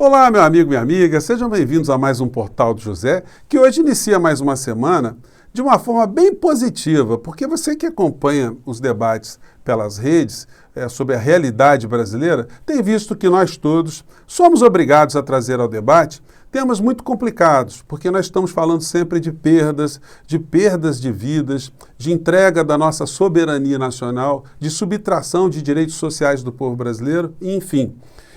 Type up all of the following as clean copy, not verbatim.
Olá, meu amigo, minha amiga, sejam bem-vindos a mais um Portal do José, que hoje inicia mais uma semana de uma forma bem positiva, porque você que acompanha os debates pelas redes sobre a realidade brasileira, tem visto que nós todos somos obrigados a trazer ao debate temas muito complicados, porque nós estamos falando sempre de perdas de vidas, de entrega da nossa soberania nacional, de subtração de direitos sociais do povo brasileiro, enfim.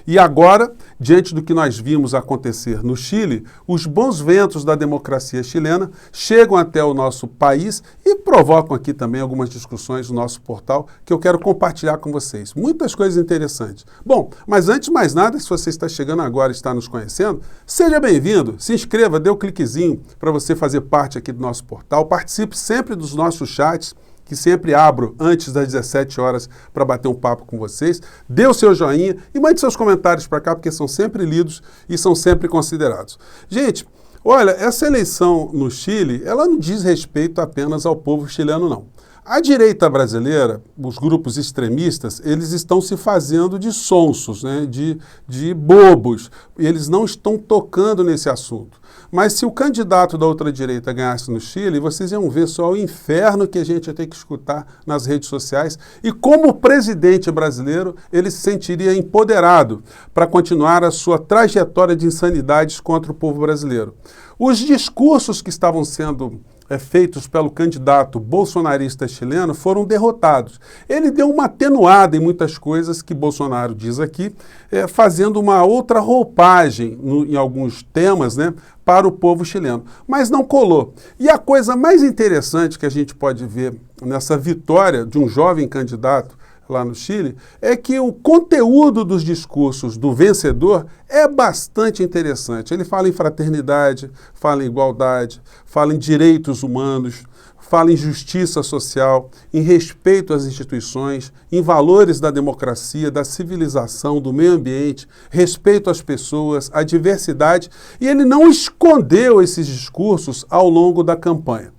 E agora, diante do que nós vimos acontecer no Chile, os bons ventos da democracia chilena chegam até o nosso país e provocam aqui também algumas discussões no nosso portal que eu quero compartilhar com vocês. Muitas coisas interessantes. Bom, mas antes de mais nada, se você está chegando agora e está nos conhecendo, seja bem-vindo, se inscreva, dê o cliquezinho para você fazer parte aqui do nosso portal, participe sempre dos nossos chats, que sempre abro antes das 17 horas para bater um papo com vocês. Dê o seu joinha e mande seus comentários para cá, porque são sempre lidos e são sempre considerados. Gente, olha, essa eleição no Chile, ela não diz respeito apenas ao povo chileno, não. A direita brasileira, os grupos extremistas, eles estão se fazendo de sonsos, né, de bobos. Eles não estão tocando nesse assunto. Mas se o candidato da outra direita ganhasse no Chile, vocês iam ver só o inferno que a gente ia ter que escutar nas redes sociais e como presidente brasileiro ele se sentiria empoderado para continuar a sua trajetória de insanidades contra o povo brasileiro. Os discursos que estavam sendo feitos pelo candidato bolsonarista chileno foram derrotados. Ele deu uma atenuada em muitas coisas que Bolsonaro diz aqui, fazendo uma outra roupagem em alguns temas, né, para o povo chileno, mas não colou. E a coisa mais interessante que a gente pode ver nessa vitória de um jovem candidato lá no Chile, é que o conteúdo dos discursos do vencedor é bastante interessante. Ele fala em fraternidade, fala em igualdade, fala em direitos humanos, fala em justiça social, em respeito às instituições, em valores da democracia, da civilização, do meio ambiente, respeito às pessoas, à diversidade, e ele não escondeu esses discursos ao longo da campanha.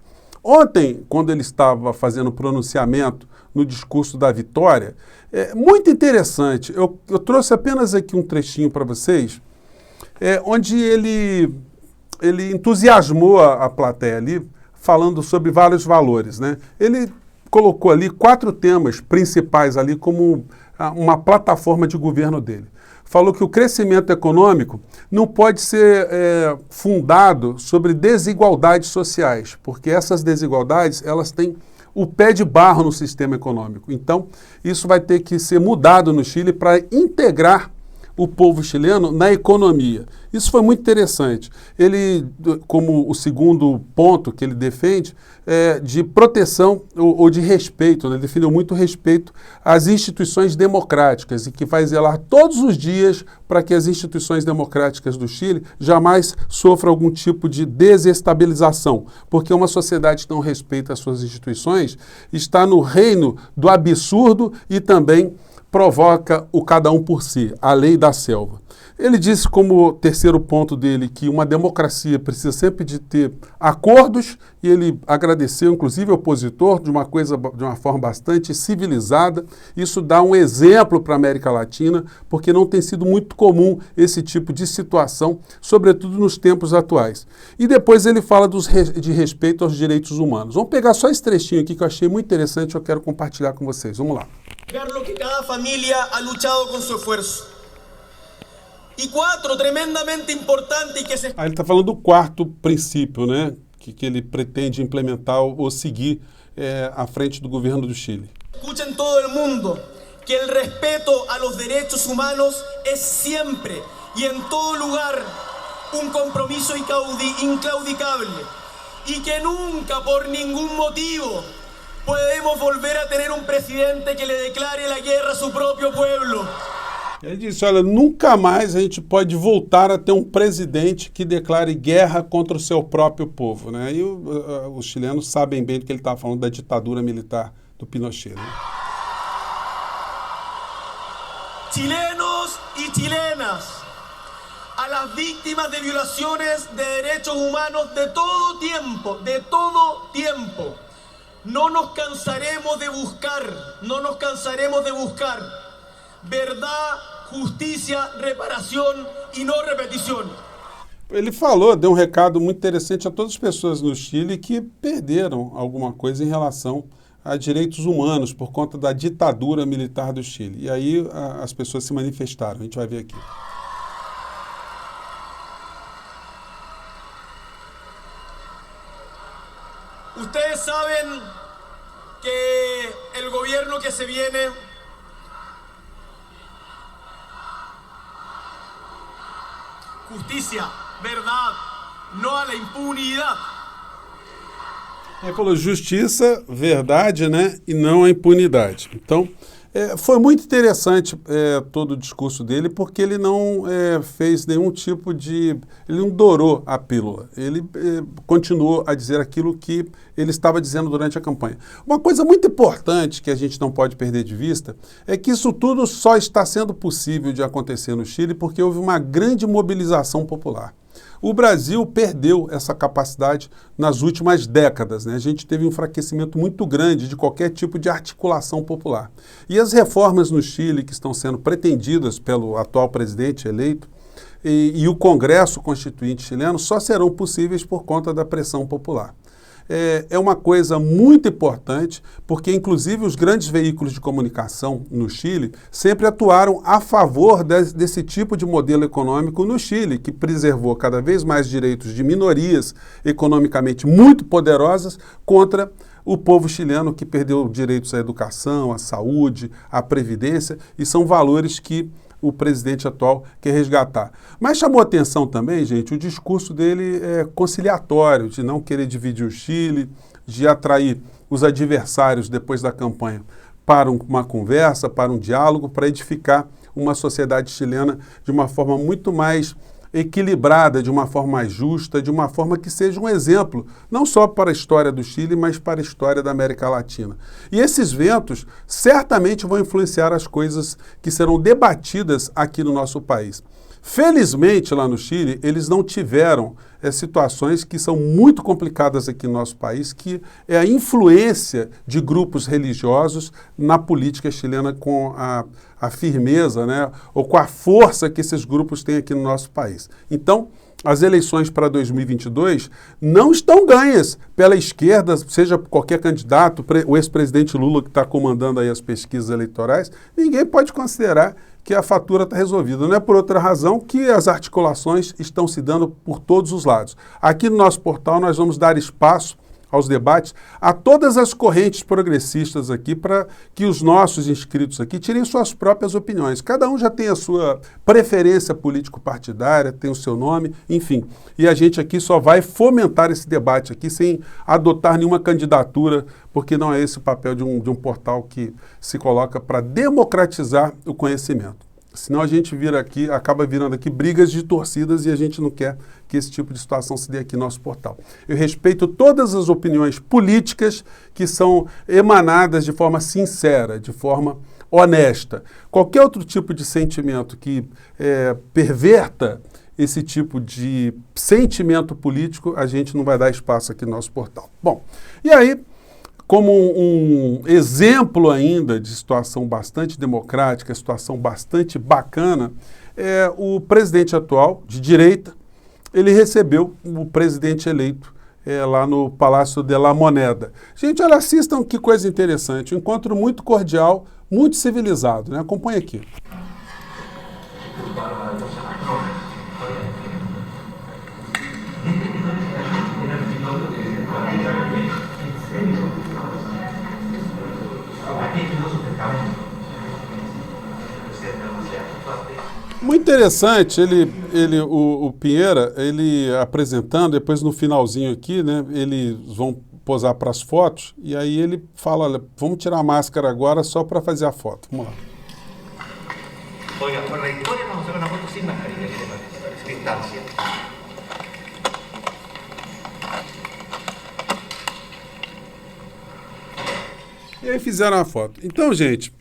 Ontem, quando ele estava fazendo o pronunciamento no discurso da vitória, muito interessante. Eu trouxe apenas aqui um trechinho para vocês, onde ele entusiasmou a plateia ali, falando sobre vários valores, né? Ele colocou ali 4 temas principais ali como uma plataforma de governo dele. Falou que o crescimento econômico não pode ser fundado sobre desigualdades sociais, porque essas desigualdades, elas têm o pé de barro no sistema econômico. Então, isso vai ter que ser mudado no Chile para integrar o povo chileno na economia. Isso foi muito interessante. Ele, como o segundo ponto que ele defende, de proteção ou de respeito, né? Ele defendeu muito o respeito às instituições democráticas e que vai zelar todos os dias para que as instituições democráticas do Chile jamais sofram algum tipo de desestabilização, porque uma sociedade que não respeita as suas instituições está no reino do absurdo e também provoca o cada um por si, a lei da selva. Ele disse como terceiro ponto dele que uma democracia precisa sempre de ter acordos e ele agradeceu inclusive ao opositor de uma forma bastante civilizada. Isso dá um exemplo para a América Latina, porque não tem sido muito comum esse tipo de situação, sobretudo nos tempos atuais. E depois ele fala de respeito aos direitos humanos. Vamos pegar só esse trechinho aqui que eu achei muito interessante e eu quero compartilhar com vocês. Vamos lá. Lo que cada familia ha luchado con su esfuerzo. Y 4, tremendamente importante que se... Ele está falando do quarto princípio, né, que ele pretende implementar ou seguir à frente do governo do Chile. Escuchen todo el mundo que el respeto a los derechos humanos es siempre y en todo lugar un compromiso inclaudicable y que nunca por ningún motivo podemos volver a tener un presidente que le declare la guerra a su propio pueblo. Ele disse, olha, nunca mais a gente pode voltar a ter um presidente que declare guerra contra o seu próprio povo, né? E os chilenos sabem bem do que ele estava falando da ditadura militar do Pinochet, né? Chilenos y chilenas, a las víctimas de violaciones de derechos humanos de todo tiempo, no nos cansaremos de buscar verdad, justicia, reparación y no repetición. Ele falou, deu um recado muito interessante a todas as pessoas no Chile que perderam alguma coisa em relação a direitos humanos por conta da ditadura militar do Chile. E aí as pessoas se manifestaram, a gente vai ver aqui. Ustedes saben que el gobierno que se viene justicia, verdad, no a la impunidad. Ele falou justiça, verdade, né, e não a impunidade. Então, foi muito interessante todo o discurso dele, porque ele não fez nenhum tipo de... Ele não dourou a pílula. Ele continuou a dizer aquilo que ele estava dizendo durante a campanha. Uma coisa muito importante que a gente não pode perder de vista é que isso tudo só está sendo possível de acontecer no Chile porque houve uma grande mobilização popular. O Brasil perdeu essa capacidade nas últimas décadas, né? A gente teve um enfraquecimento muito grande de qualquer tipo de articulação popular. E as reformas no Chile que estão sendo pretendidas pelo atual presidente eleito e o Congresso Constituinte chileno só serão possíveis por conta da pressão popular. É uma coisa muito importante, porque inclusive os grandes veículos de comunicação no Chile sempre atuaram a favor desse tipo de modelo econômico no Chile, que preservou cada vez mais direitos de minorias economicamente muito poderosas contra o povo chileno que perdeu direitos à educação, à saúde, à previdência, e são valores que o presidente atual quer resgatar. Mas chamou atenção também, gente, o discurso dele conciliatório, de não querer dividir o Chile, de atrair os adversários depois da campanha para uma conversa, para um diálogo, para edificar uma sociedade chilena de uma forma muito mais equilibrada, de uma forma mais justa, de uma forma que seja um exemplo, não só para a história do Chile, mas para a história da América Latina. E esses ventos certamente vão influenciar as coisas que serão debatidas aqui no nosso país. Felizmente, lá no Chile, eles não tiveram situações que são muito complicadas aqui no nosso país, que é a influência de grupos religiosos na política chilena com a firmeza, né, ou com a força que esses grupos têm aqui no nosso país. Então, as eleições para 2022 não estão ganhas pela esquerda, seja qualquer candidato, o ex-presidente Lula que está comandando aí as pesquisas eleitorais, ninguém pode considerar que a fatura está resolvida. Não é por outra razão que as articulações estão se dando por todos os lados. Aqui no nosso portal nós vamos dar espaço aos debates, a todas as correntes progressistas aqui, para que os nossos inscritos aqui tirem suas próprias opiniões. Cada um já tem a sua preferência político-partidária, tem o seu nome, enfim. E a gente aqui só vai fomentar esse debate aqui sem adotar nenhuma candidatura, porque não é esse o papel de um portal que se coloca para democratizar o conhecimento. Senão a gente acaba virando aqui brigas de torcidas e a gente não quer que esse tipo de situação se dê aqui no nosso portal. Eu respeito todas as opiniões políticas que são emanadas de forma sincera, de forma honesta. Qualquer outro tipo de sentimento que perverta esse tipo de sentimento político, a gente não vai dar espaço aqui no nosso portal. Bom, e aí, como um exemplo ainda de situação bastante democrática, situação bastante bacana, o presidente atual, de direita, ele recebeu o presidente eleito lá no Palácio de la Moneda. Gente, olha, assistam que coisa interessante, um encontro muito cordial, muito civilizado, né? Acompanhe aqui. Muito interessante, o Pinheira, ele apresentando, depois no finalzinho aqui, né, eles vão posar para as fotos, e aí ele fala, olha, vamos tirar a máscara agora só para fazer a foto. Vamos lá. Oiga, por la historia vamos a hacer una foto sin mascarilla, ¿qué te parece? Distancia. E aí fizeram a foto. Então, gente,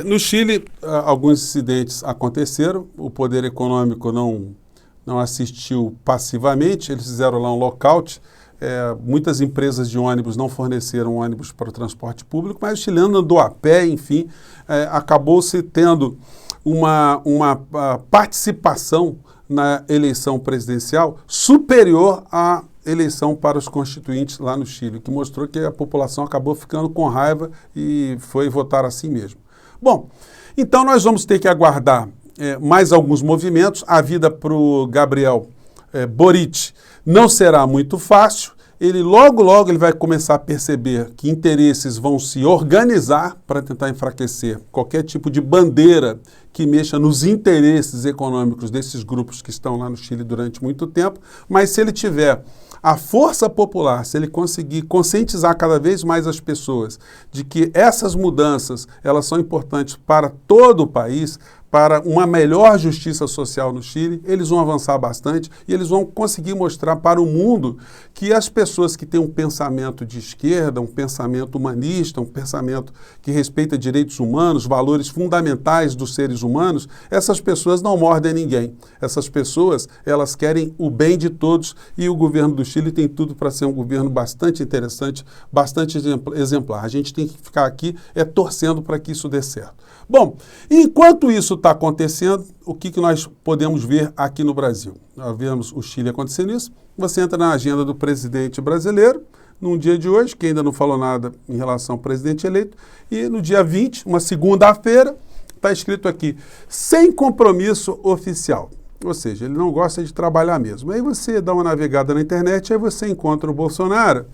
no Chile, alguns incidentes aconteceram, o poder econômico não assistiu passivamente, eles fizeram lá um lockout, muitas empresas de ônibus não forneceram ônibus para o transporte público, mas o chileno andou a pé, enfim, acabou-se tendo uma participação na eleição presidencial superior à eleição para os constituintes lá no Chile, que mostrou que a população acabou ficando com raiva e foi votar assim mesmo. Bom, então nós vamos ter que aguardar mais alguns movimentos. A vida para o Gabriel Boric não será muito fácil. Ele logo ele vai começar a perceber que interesses vão se organizar para tentar enfraquecer qualquer tipo de bandeira que mexa nos interesses econômicos desses grupos que estão lá no Chile durante muito tempo. Mas se ele tiver a força popular, se ele conseguir conscientizar cada vez mais as pessoas de que essas mudanças elas são importantes para todo o país, para uma melhor justiça social no Chile, eles vão avançar bastante e eles vão conseguir mostrar para o mundo que as pessoas que têm um pensamento de esquerda, um pensamento humanista, um pensamento que respeita direitos humanos, valores fundamentais dos seres humanos, essas pessoas não mordem ninguém. Essas pessoas, elas querem o bem de todos e o governo do Chile tem tudo para ser um governo bastante interessante, bastante exemplar. A gente tem que ficar aqui torcendo para que isso dê certo. Bom, enquanto isso está acontecendo, o que nós podemos ver aqui no Brasil? Nós vemos o Chile acontecendo isso. Você entra na agenda do presidente brasileiro, num dia de hoje, que ainda não falou nada em relação ao presidente eleito, e no dia 20, uma segunda-feira, está escrito aqui, sem compromisso oficial. Ou seja, ele não gosta de trabalhar mesmo. Aí você dá uma navegada na internet, aí você encontra o Bolsonaro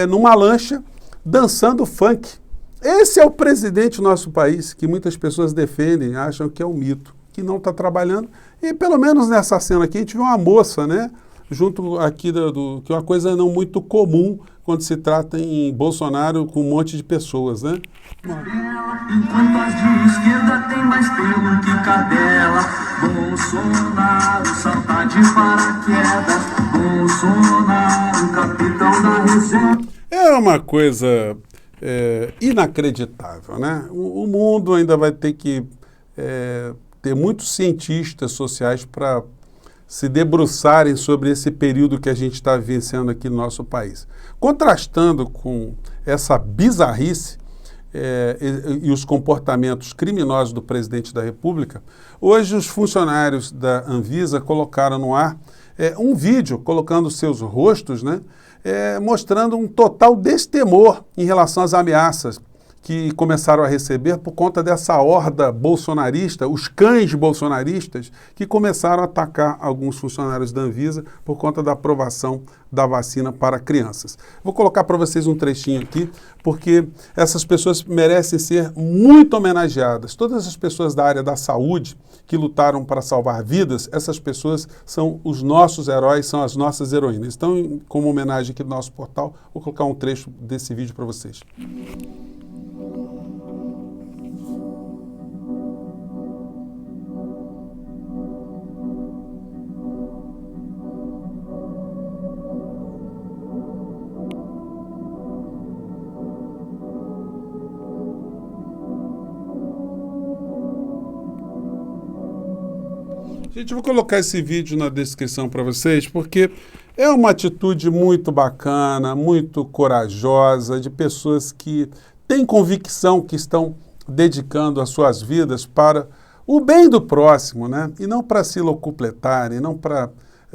numa lancha, dançando funk. Esse é o presidente do nosso país, que muitas pessoas defendem, acham que é um mito, que não está trabalhando. E pelo menos nessa cena aqui, a gente vê uma moça, né? Junto aqui, que é uma coisa não muito comum quando se trata em Bolsonaro com um monte de pessoas, né? Enquanto as de esquerda tem mais pelo que cadela, Bolsonaro salta de paraquedas, Bolsonaro, capitão da reserva. É uma coisa inacreditável, né? O mundo ainda vai ter que ter muitos cientistas sociais para se debruçarem sobre esse período que a gente está vivenciando aqui no nosso país. Contrastando com essa bizarrice e os comportamentos criminosos do presidente da República, hoje os funcionários da Anvisa colocaram no ar um vídeo colocando seus rostos, né, mostrando um total destemor em relação às ameaças que começaram a receber por conta dessa horda bolsonarista, os cães bolsonaristas, que começaram a atacar alguns funcionários da Anvisa por conta da aprovação da vacina para crianças. Vou colocar para vocês um trechinho aqui, porque essas pessoas merecem ser muito homenageadas. Todas as pessoas da área da saúde que lutaram para salvar vidas, essas pessoas são os nossos heróis, são as nossas heroínas. Então, como homenagem aqui do nosso portal, vou colocar um trecho desse vídeo para vocês. Gente, eu vou colocar esse vídeo na descrição para vocês, porque é uma atitude muito bacana, muito corajosa, de pessoas que têm convicção que estão dedicando as suas vidas para o bem do próximo, né? E não para se locupletarem, não para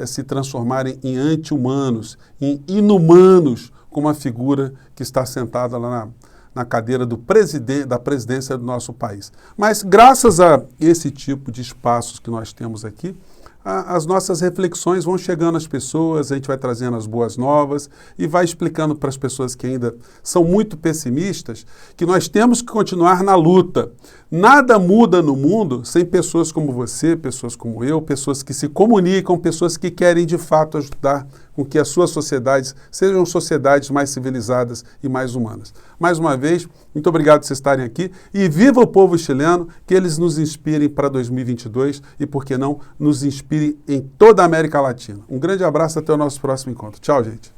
se transformarem em anti-humanos, em inumanos, como a figura que está sentada lá na cadeira da presidência do nosso país. Mas graças a esse tipo de espaços que nós temos aqui, as nossas reflexões vão chegando às pessoas, a gente vai trazendo as boas novas e vai explicando para as pessoas que ainda são muito pessimistas que nós temos que continuar na luta. Nada muda no mundo sem pessoas como você, pessoas como eu, pessoas que se comunicam, pessoas que querem de fato ajudar com que as suas sociedades sejam sociedades mais civilizadas e mais humanas. Mais uma vez, muito obrigado por vocês estarem aqui e viva o povo chileno, que eles nos inspirem para 2022 e, por que não, nos inspirem em toda a América Latina. Um grande abraço, até o nosso próximo encontro. Tchau, gente.